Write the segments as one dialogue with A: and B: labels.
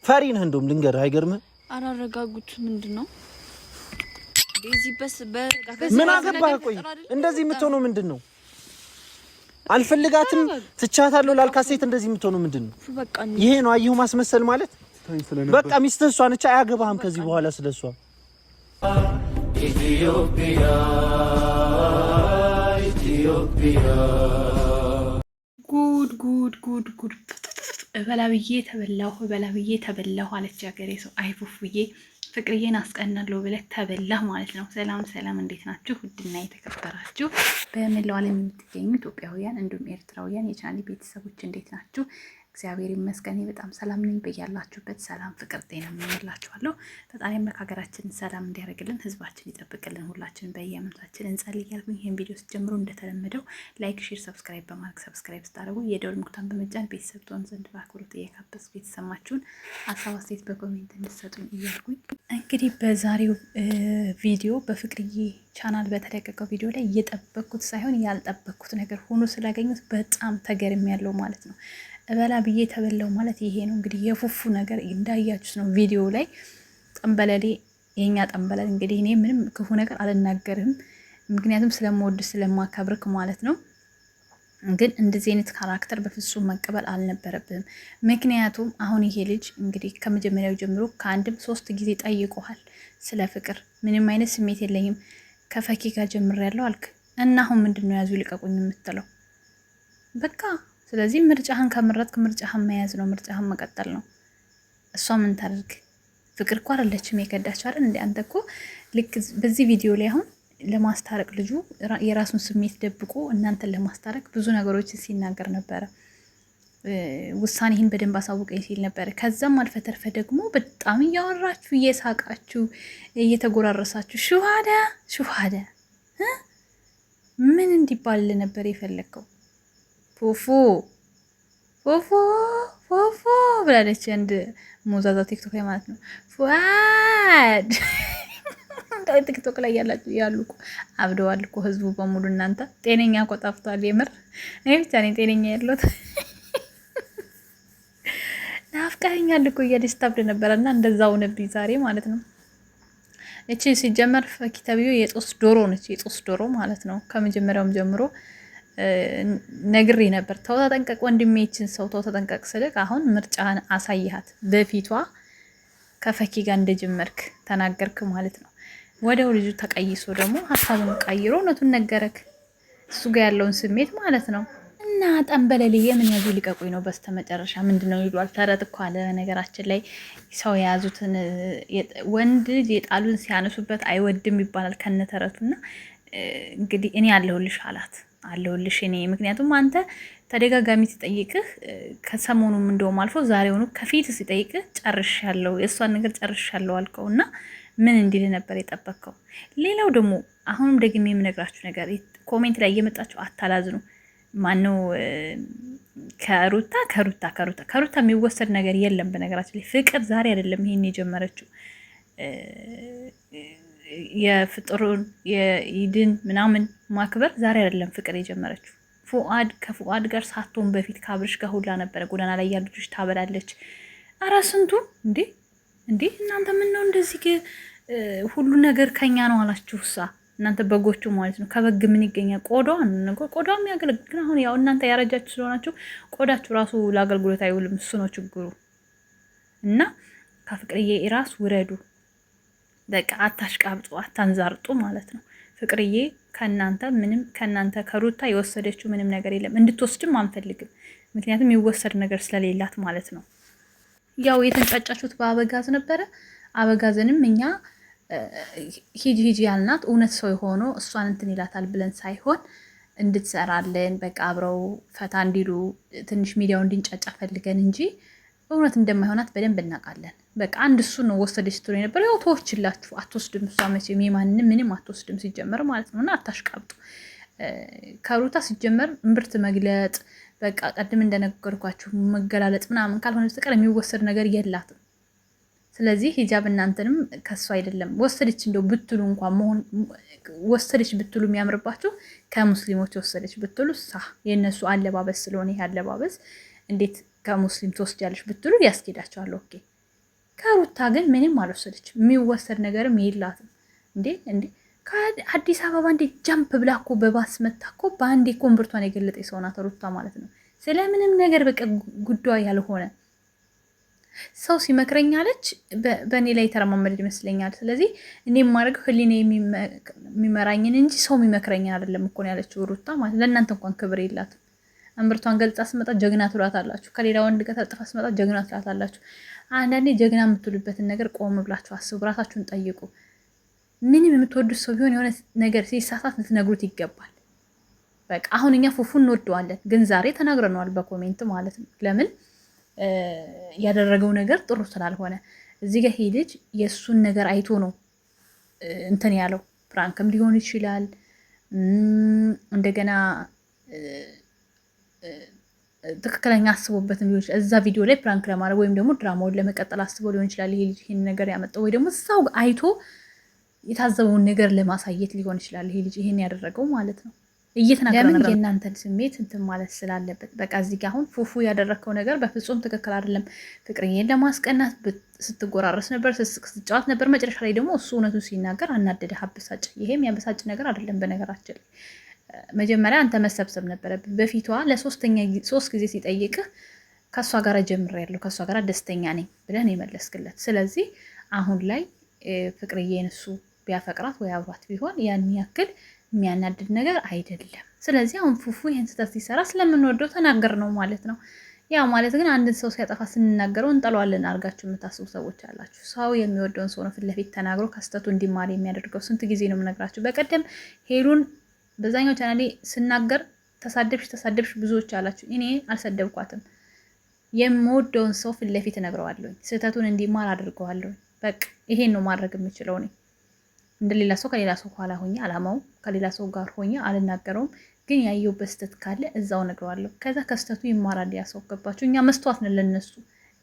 A: ፈሪ ነህ እንደውም ልንገርህ አይገርምህ
B: አራረጋጉት ምንድነው ዴዚ በስ
A: ምን አገባህ ቆይ እንደዚህ የምትሆነው ምንድነው አልፈልጋትም ትቻታለሁ ላልካት ሴት እንደዚህ የምትሆነው ምንድነው ይሄ ነው አየሁ ማስመሰል ማለት በቃ ሚስትህ እሷ ነች አያገባህም ከዚህ በኋላ ስለሷ ኢትዮጵያ
C: ጉድ በላብዬ ተበላሁ አለች ያገሬ ሰው አይፉፉዬ ፍቅርዬን አስቀናለሁ ብለህ ተበላህ ማለት ነው። ሰላም እንዴት ናችሁ? ውድና የተከበራችሁ በመላው ዓለም የምትገኙ ኢትዮጵያውያን እንዲሁም ኤርትራውያን የቻናሌ ቤተሰቦች እንዴት ናችሁ? እግዚአብሔር ይመስገን በጣም ሰላም ነኝ። በያላችሁበት ሰላም ፍቅር ጤና እመኝላችኋለሁ። ፈጣሪ አምላክ ሀገራችንን ሰላም እንዲያደርግልን ህዝባችን ይጠብቅልን ሁላችንም በየአመታችን እንጸልያለን። ይሄን ቪዲዮ ስትጀምሩ እንደተለመደው ላይክ፣ ሼር፣ ሰብስክራይብ በማድረግ ሰብስክራይብ ስታደርጉ የደወል ምልክቱን በመጫን ቤተሰብ ትሆኑ ዘንድ በአክብሮት እየጋበዝኩ የተሰማችሁን ሀሳብ አስተያየት በኮሜንት እንድትሰጡኝ እያልኩኝ እንግዲህ በዛሬው ቪዲዮ በፍቅርዬ ቻናል በተለቀቀው ቪዲዮ ላይ እየጠበቅኩት ሳይሆን ያልጠበቅኩት ነገር ሆኖ ስላገኙት በጣም ተገርሜያለሁ ማለት ነው። እበላ ብዬ ተበላው ማለት ይሄ ነው እንግዲህ የፉፉ ነገር እንዳያችሁት ነው ቪዲዮ ላይ ጠንበለሌ የኛ ጠንበለል እንግዲህ እኔ ምንም ክፉ ነገር አልናገርም ምክንያቱም ስለምወድ ስለማከብርክ ማለት ነው ግን እንደዚህ አይነት ካራክተር በፍጹም መቀበል አልነበረብህም ምክንያቱም አሁን ይሄ ልጅ እንግዲህ ከመጀመሪያው ጀምሮ ከአንድም 3 ጊዜ ጠይቆሃል ስለ ፍቅር ምንም አይነት ስሜት የለኝም ከፈኪ ጋር ጀምሬያለሁ አልክ እና አሁን ምንድነው ያዙ ልቀቁኝ የምትለው በቃ ስለዚህ ምርጫህን ከመረጥክ ምርጫህን መያዝ ነው ምርጫህን መቀጠል ነው እሷ ምን ታደርግ ፍቅር እኮ አይደለችም የከዳችው አይደል እንዴ አንተ እኮ ልክ በዚህ ቪዲዮ ላይ አሁን ለማስታረቅ ልጁ የራሱን ስሜት ደብቆ እናንተን ለማስታረቅ ብዙ ነገሮችን ሲናገር ነበረ ውሳኔህን በደንብ አሳውቀኝ ሲል ነበር ከዛም አልፈተርፈ ደግሞ በጣም እያወራችሁ እየሳቃችሁ እየተጎራረሳችሁ ሹሃዳ ምን እንዲባል ነበር የፈለከው ፎፎ ብላለች አንድ ሞዛዛ ቲክቶክ ላይ ማለት ነው ፉአድ ቲክቶክ ላይ ያሉ አብደዋል እኮ ህዝቡ በሙሉ እናንተ ጤነኛ እኮ ጠፍቷል የምር እኔ ብቻ ነኝ ጤነኛ ያለሁት ናፍቀኸኛል እኮ እያለች ታብደ ነበርና እንደዛው ነብይ ዛሬ ማለት ነው እቺ ሲጀመር ፈኪ ተብዮ የጦስ ዶሮ ነች የጦስ ዶሮ ማለት ነው ከመጀመሪያውም ጀምሮ ነግሬ ነበር ተው ተጠንቀቅ ወንድሜ እቺን ሰው ተው ተጠንቀቅ ስልክ አሁን ምርጫህን አሳይሃት በፊቷ ከፈኪ ጋር እንደጀመርክ ተናገርክ ማለት ነው ወደው ልጁ ተቀይሶ ደግሞ ሐሳቡን ቀይሮ እውነቱን ነገረክ እሱ ጋር ያለውን ስሜት ማለት ነው እና ጠንበለልዬ ምን ያዙ ሊቀቁኝ ነው በስተመጨረሻ ምንድነው ይሏል ተረት እኮ አለ ነገራችን ላይ ሰው የያዙትን ወንድ የጣሉን ሲያነሱበት አይወድም ይባላል ከነተረቱና እንግዲህ እኔ ያለሁልሽ አለሁልሽ እኔ ምክንያቱም አንተ ተደጋጋሚ ሲጠይቅህ ከሰሞኑም እንደውም አልፎ ዛሬውኑ ከፊት ሲጠይቅህ ጨርሻለሁ የእሷን ነገር ጨርሻለሁ አልከውና ምን እንዲል ነበር የጠበቅከው ሌላው ደግሞ አሁንም ደግሜ የምነግራችሁ ነገር ኮሜንት ላይ እየመጣችሁ አታላዝኑ ማነው ከሩታ የሚወሰድ ነገር የለም በነገራችን ላይ ፍቅር ዛሬ አይደለም ይሄን የጀመረችው የፍጥሩን የኢድን ምናምን ማክበር ዛሬ አይደለም ፍቅር የጀመረችው ከፉአድ ጋር ሳትሆን በፊት ካብርሽ ጋር ሁላ ነበረ ጎዳና ላይ ያሉ ልጆች ታበላለች አራስንቱ እንዴ እናንተ ምን ነው እንደዚህ ሁሉ ነገር ከኛ ነው አላችሁሳ እናንተ በጎቹ ማለት ነው ከበግ ምን ይገኛል ቆዳው የሚያገለግል አሁን ያው እናንተ ያረጃችሁ ስለሆናችሁ ቆዳችሁ ራሱ ለአገልግሎት አይውልም እሱ ነው ችግሩ እና ከፍቅርዬ ራስ ውረዱ በቃ አታሽቃብጡ አታንዛርጡ ማለት ነው ፍቅርዬ ከናንተ ከሩታ የወሰደችው ምንም ነገር የለም እንድትወስድም አንፈልግም ምክንያቱም ይወሰድ ነገር ስለሌላት ማለት ነው ያው የተንጫጫችሁት በአበጋዝ ነበረ አበጋዝንም እኛ ሂጂ ያልናት እውነት ሰው ሆኖ እሷን እንትን ይላታል ብለን ሳይሆን እንድትሰራለን በቃ አብረው ፈታ እንዲሉ ትንሽ ሚዲያው እንዲንጫጫ ፈልገን እንጂ እውነት እንደማይሆናት በደንብ እናውቃለን በቃ አንድ እሱ ነው ወሰደች ትሉ ነበር ያው ተወችላችሁ አትወስድም እሷ መቼም የማንንም ምንም አትወስድም ሲጀመር ማለት ነውና አታሽቃብጡ ከሩታ ሲጀመር እምብርት መግለጥ በቃ ቀድም እንደነገርኳችሁ መገላለጥ ምናምን ካልሆነ በስተቀር የሚወሰድ ነገር የላትም ስለዚህ ሂጃብ እናንተንም ከሷ አይደለም ወሰደች እንደው ብትሉ እንኳን መሆን ወሰደች ብትሉ የሚያምርባችሁ ከሙስሊሞች ወሰደች ብትሉ የነሱ አለባበስ ስለሆነ ይሄ አለባበስ እንዴት ከሙስሊም ተወስጃለሽ ብትሉ ያስኬዳቸዋል ኦኬ ከሩታ ግን ምንም አልወሰደችም። የሚወሰድ ነገርም የላትም። እንዴ ከአዲስ አበባ እንዴ ጃምፕ ብላ እኮ በባስ መታ እኮ በአንዴ ኮንቨርቷን የገለጠ ሰው ናት ሩታ ማለት ነው። ስለምንም ነገር በቃ ጉዳይ ያልሆነ ሰው ሲመክረኝ አለች በእኔ ላይ ተረማመደች ይመስለኛል። ስለዚህ እኔ የማደርገው ህሊና የሚመራኝን እንጂ ሰው የሚመክረኝን አይደለም እኮ ነው ያለችው ሩታ ማለት። ለእናንተ እንኳን ክብር የላትም። እምብርቷን ገልጻ ስመጣ ጀግና ትሏታላችሁ። ከሌላ ወንድ ጋር ተጥፋ ስመጣ ጀግና ትላታላችሁ። አንዳንዴ ጀግና የምትሉበትን ነገር ቆም ብላችሁ አስቡ፣ ራሳችሁን ጠይቁ። ምንም የምትወዱት ሰው ቢሆን የሆነ ነገር ሲሳሳት ልትነግሩት ይገባል። በቃ አሁን እኛ ፉፉ እንወደዋለን፣ ግን ዛሬ ተናግረነዋል በኮሜንት ማለት ነው። ለምን ያደረገው ነገር ጥሩ ስላልሆነ እዚህ ጋር ይሄ ልጅ የእሱን ነገር አይቶ ነው እንትን ያለው። ፕራንክም ሊሆን ይችላል፣ እንደገና ትክክለኛ አስቦበትም ሊሆን ይችላል። እዛ ቪዲዮ ላይ ፕራንክ ለማድረግ ወይም ደግሞ ድራማውን ለመቀጠል አስቦ ሊሆን ይችላል። ይሄ ልጅ ይሄን ነገር ያመጣው ወይ ደግሞ እዛው አይቶ የታዘበውን ነገር ለማሳየት ሊሆን ይችላል። ይሄ ልጅ ይሄን ያደረገው ማለት ነው። እየተናገረ ነበር የእናንተን ስሜት እንትን ማለት ስላለበት በቃ እዚህ ጋር አሁን ፉፉ ያደረከው ነገር በፍጹም ትክክል አይደለም። ፍቅርዬን ለማስቀናት ስትጎራረስ ነበር፣ ስትጫወት ነበር። መጨረሻ ላይ ደግሞ እሱ እውነቱን ሲናገር አናደደ፣ አበሳጭ። ይሄም ያበሳጭ ነገር አይደለም። በነገራችን ላይ መጀመሪያ አንተ መሰብሰብ ነበረብህ። በፊቷ ሶስት ጊዜ ሲጠይቅህ ከእሷ ጋር ጀምሬያለሁ፣ ከእሷ ጋር ደስተኛ ነኝ ብለን የመለስክለት። ስለዚህ አሁን ላይ ፍቅርዬን እሱ ቢያፈቅራት ወይ አብሯት ቢሆን ያን ያክል የሚያናድድ ነገር አይደለም። ስለዚህ አሁን ፉፉ ይህን ስህተት ሲሰራ ስለምንወደው ተናገር ነው ማለት ነው። ያ ማለት ግን አንድን ሰው ሲያጠፋ ስንናገረው እንጠለዋለን አድርጋችሁ የምታስቡ ሰዎች አላችሁ። ሰው የሚወደውን ሰው ነው ፊት ለፊት ተናግሮ ከስህተቱ እንዲማር የሚያደርገው። ስንት ጊዜ ነው የምነግራችሁ። በቀደም ሄሉን በዛኛው ቻናሌ ስናገር ተሳደብሽ ብዙዎች አላችሁ። እኔ አልሰደብኳትም። የምወደውን ሰው ፊት ለፊት እነግረዋለሁ፣ ስህተቱን እንዲማር አድርገዋለሁ። በቃ ይሄን ነው ማድረግ የምችለው እኔ። እንደሌላ ሰው ከሌላ ሰው ኋላ ሆኜ አላማው ከሌላ ሰው ጋር ሆኜ አልናገረውም። ግን ያየሁበት ስህተት ካለ እዛው እነግረዋለሁ። ከዛ ከስህተቱ ይማራል ያ ሰው። ገባችሁ? እኛ መስተዋት ነን ለነሱ፣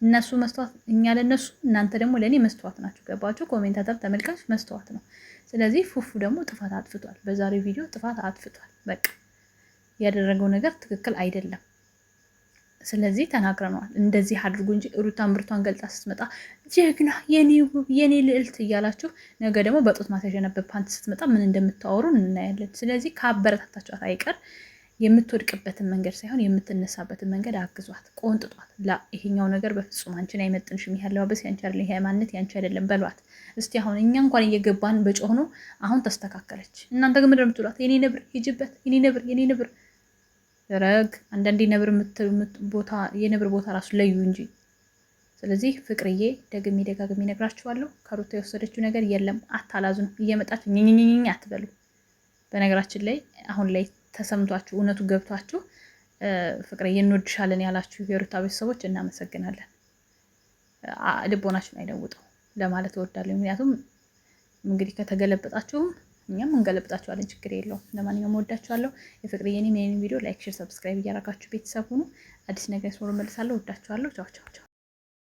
C: እነሱ መስተዋት፣ እኛ ለነሱ፣ እናንተ ደግሞ ለእኔ መስተዋት ናችሁ። ገባችሁ? ኮሜንታተር ተመልካች መስተዋት ነው። ስለዚህ ፉፉ ደግሞ ጥፋት አጥፍቷል። በዛሬው ቪዲዮ ጥፋት አጥፍቷል። በቃ ያደረገው ነገር ትክክል አይደለም። ስለዚህ ተናግረነዋል። እንደዚህ አድርጉ እንጂ ሩታን ብርቷን ገልጻ ስትመጣ ጀግና የኔ ልዕልት እያላችሁ ነገ ደግሞ በጡት ማስያዣ ፓንት ስትመጣ ምን እንደምታወሩ እናያለን። ስለዚህ ከአበረታታችኋት አይቀር የምትወድቅበትን መንገድ ሳይሆን የምትነሳበትን መንገድ አግዟት፣ ቆንጥጧት። ይሄኛው ነገር በፍጹም አንቺን አይመጥንሽም፣ ይሄ አለባበስ ያንቺ አይደለም፣ ይሄ ሃይማኖት ያንቺ አይደለም በሏት እስቲ። አሁን እኛ እንኳን እየገባን በጮህ ነው አሁን ተስተካከለች። እናንተ ግን ምንድን ነው የምትሏት? የኔ ነብር ሂጅበት፣ የኔ ነብር ረግ አንዳንዴ ነብር ቦታ የነብር ቦታ ራሱ ለዩ እንጂ። ስለዚህ ፍቅርዬ ደጋግሜ ነግራችኋለሁ፣ ከሩታ የወሰደችው ነገር የለም። አታላዙን፣ እየመጣችሁ ኝኝኝኝ አትበሉ። በነገራችን ላይ አሁን ላይ ተሰምቷችሁ እውነቱ ገብቷችሁ ፍቅርዬ እንወድሻለን ያላችሁ የሩታ ቤተሰቦች እናመሰግናለን። ልቦናችሁን አይለውጠው ለማለት እወዳለሁ። ምክንያቱም እንግዲህ ከተገለበጣችሁም እኛም እንገለብጣችኋለን፣ ችግር የለውም። ለማንኛውም ወዳችኋለሁ። የፍቅርዬን የኔን ቪዲዮ ላይክ፣ ሼር፣ ሰብስክራይብ እያደረጋችሁ ቤተሰብ ሁኑ። አዲስ ነገር ሲኖር እመልሳለሁ። ወዳችኋለሁ። ቻው ቻው ቻው።